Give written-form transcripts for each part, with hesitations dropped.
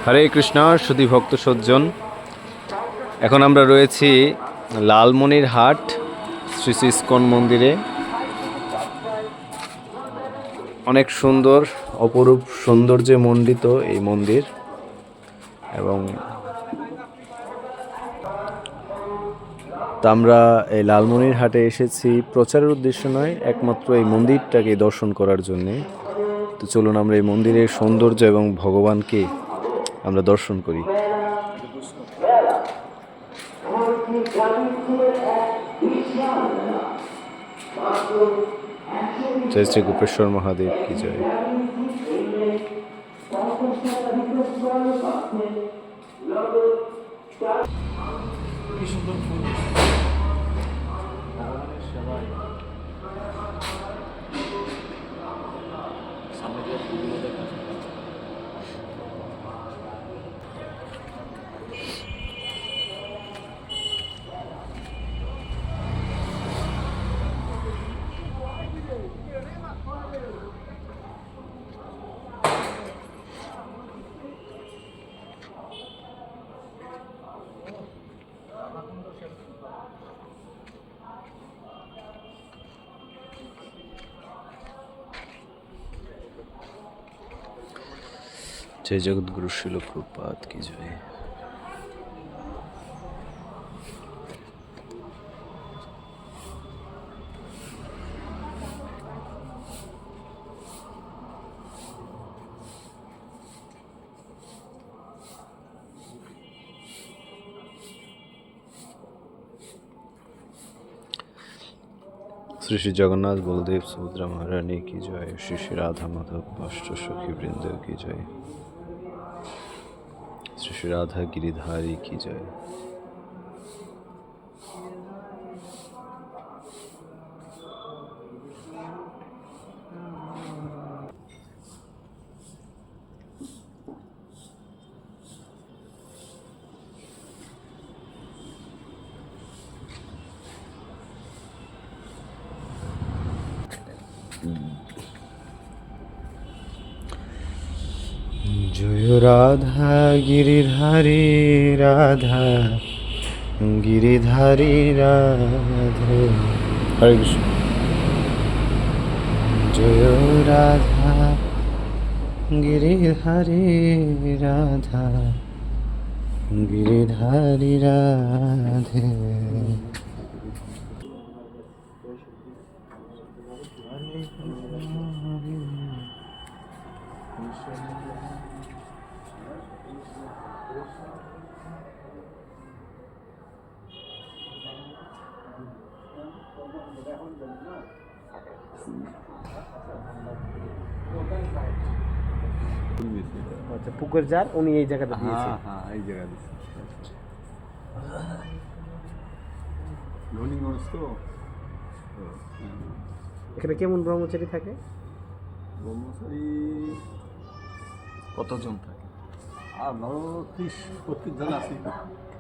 হরে কৃষ্ণ সুধী ভক্ত সজ্জন, এখন আমরা রয়েছি লালমনিরহাট শ্রী শ্রী ইস্কন মন্দিরে। অনেক সুন্দর, অপরূপ সৌন্দর্যে মণ্ডিত এই মন্দির। এবং তা আমরা এই লালমনিরহাটে এসেছি প্রচারের উদ্দেশ্য নয়, একমাত্র এই মন্দিরটাকে দর্শন করার জন্যে। তো চলুন আমরা এই মন্দিরের সৌন্দর্য এবং ভগবানকে আমরা দর্শন করি। জয় শ্রী গোপেশ্বর মহাদেব কি জয়। কি সুন্দর ফুল। ভগবানের সেবায় সামনে যে ফুলগুলো দেখা যায়। जय जगद्गुरु श्रील प्रभुपाद की जय। श्री श्री जगन्नाथ बलदेव सुभद्रा महारानी की जय। श्री श्री राधा माधव अष्ट सखी वृंद की जय। श्री श्री राधा गिरिधारी की जय। जय राधा गिरिधारी राधा गिरिधारी राधे। हरे कृष्ण। जय राधा गिरिधारी राधा गिरिधारी राधे। আচ্ছা, পুকুর যার উনি এই জায়গাটা দিয়েছেন। হ্যাঁ, এই জায়গা দিয়েছে। ধনী মানুষ তো। এখানে কেমন ব্রহ্মচারী থাকে? ব্রহ্মচারী কতজন থাকে? আর ধরো 30-35 জন আছে।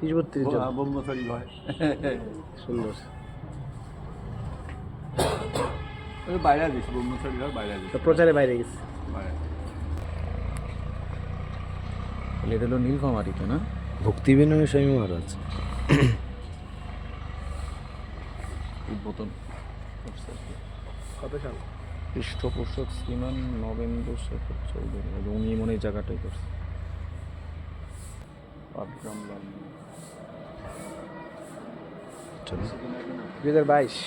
30-32 জন ব্রহ্মচারী হয়। সুন্দর। বাইরে গেছে ব্রহ্মচারী হয়, বাইরে গেছে, প্রচারে বাইরে গেছে। এটা হলো নীলফামারীতে না? ভক্তি বিনয় স্বামী মহারাজ উদ্বোধন কত সাল? পৃষ্ঠপোষক শ্রীমান নবেন্দ্র শেখর চৌধুরী। উনি মনে এই জায়গাটাই করছে। 2022।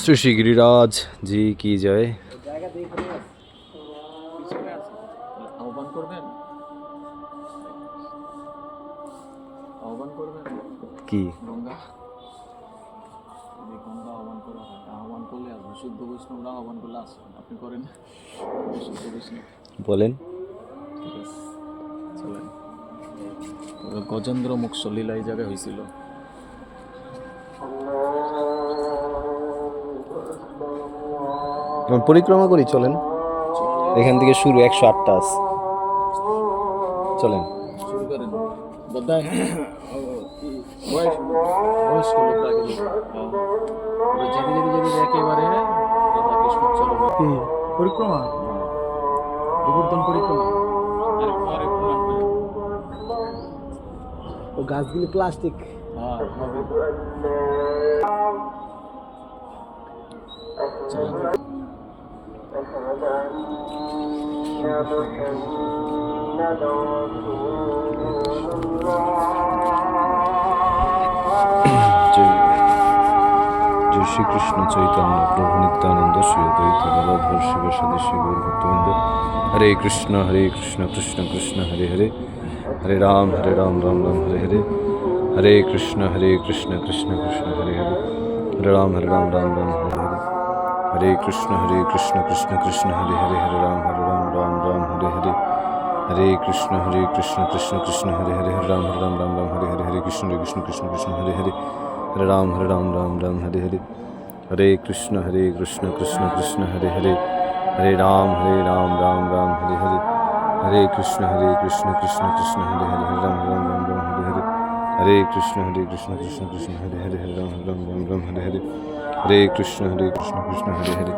श्री श्री गिरिराज जी की जय। আহ্বান করবেন, আহ্বান করবেন কি গঙ্গা, গঙ্গা আহ্বান করা হয়, আহ্বান করলে আসবে। শুদ্ধ বৈষ্ণবরা আহ্বান করলে আসবেন, আপনি করেন শুদ্ধ বৈষ্ণব বলেন। ঠিক আছে, চলেন। গজেন্দ্র মুখ লীলা এই জায়গায় হয়েছিল। পরিক্রমা করি, চলেন। চলে এখান থেকে শুরু 108টা আছে। চলেন। শুরু করেন বদায় বয়স বয়স্ক লোকরা গেলে যেতে যেতে যেতে যেতে একেবারে রাধা কৃষ্ণ চলো কি পরিক্রমা? গোবর্ধন পরিক্রমা আরে পুরাণ ও গাছগুলি প্লাস্টিক। হ্যাঁ হবে চলেন জয় জয় শ্রীকৃষ্ণ চৈতন্য প্রভু নিত্যানন্দ শ্রী অদ্বৈত গদাধর শিব সদস্য গৌর ভক্তবৃন্দ। হরে কৃষ্ণ কৃষ্ণ কৃষ্ণ হরে হরে, হরে রাম রাম রাম হরে হরে, হরে কৃষ্ণ কৃষ্ণ কৃষ্ণ হরে হরে, হরে রাম রাম রাম হরে হরে, হরে কৃষ্ণ কৃষ্ণ কৃষ্ণ হরে হরে, হরে রাম রাম হরে হরে, হরে কৃষ্ণ কৃষ্ণ কৃষ্ণ হরে হরে, হরে রাম রাম হরে হরে, হরে কৃষ্ণ কৃষ্ণ কৃষ্ণ হরে হরে, হরে রাম রাম হরে হরে, হরে কৃষ্ণ কৃষ্ণ কৃষ্ণ হরে হরে, হরে রাম রাম হরে হরে, হরে কৃষ্ণ কৃষ্ণ কৃষ্ণ হরে হরে, হরে রাম রাম হরে হরে, হরে কৃষ্ণ কৃষ্ণ কৃষ্ণ হরে হরে, হরে রাম রাম হরে হরে, হরে কৃষ্ণ কৃষ্ণ হরে হরে,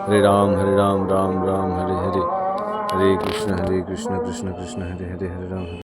হরে রাম রাম হরে হরে, হরে কৃষ্ণ কৃষ্ণ কৃষ্ণ হরে হরে, হরে রাম